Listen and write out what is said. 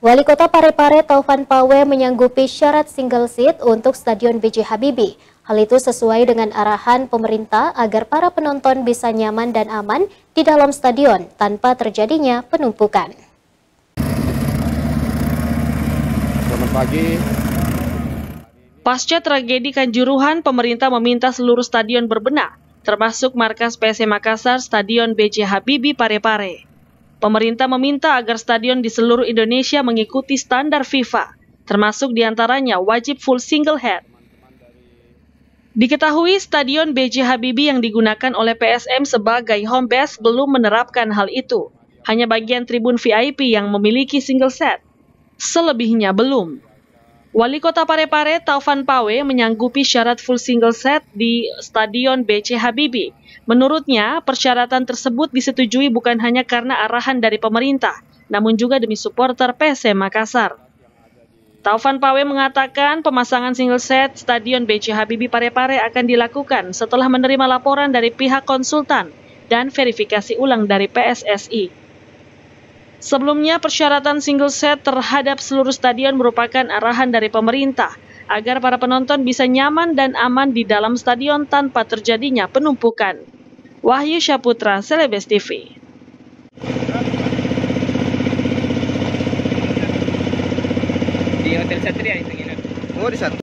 Wali Kota Parepare Taufan Pawe menyanggupi syarat single seat untuk Stadion B.J. Habibie. Hal itu sesuai dengan arahan pemerintah agar para penonton bisa nyaman dan aman di dalam stadion tanpa terjadinya penumpukan. Selamat pagi. Pasca tragedi Kanjuruhan, pemerintah meminta seluruh stadion berbenah, termasuk markas PSM Makassar Stadion B.J. Habibie Parepare. Pemerintah meminta agar stadion di seluruh Indonesia mengikuti standar FIFA, termasuk diantaranya wajib full single head. Diketahui Stadion B.J. Habibie yang digunakan oleh PSM sebagai home base belum menerapkan hal itu. Hanya bagian tribun VIP yang memiliki single set. Selebihnya belum. Wali Kota Parepare Taufan Pawe menyanggupi syarat full single set di Stadion B.J. Habibie. Menurutnya, persyaratan tersebut disetujui bukan hanya karena arahan dari pemerintah, namun juga demi supporter PSM Makassar. Taufan Pawe mengatakan pemasangan single set Stadion B.J. Habibie Parepare akan dilakukan setelah menerima laporan dari pihak konsultan dan verifikasi ulang dari PSSI. Sebelumnya, persyaratan single set terhadap seluruh stadion merupakan arahan dari pemerintah agar para penonton bisa nyaman dan aman di dalam stadion tanpa terjadinya penumpukan. Wahyu Syaputra, Celebes TV. Di Hotel Satria itu gini. Oh, di sana.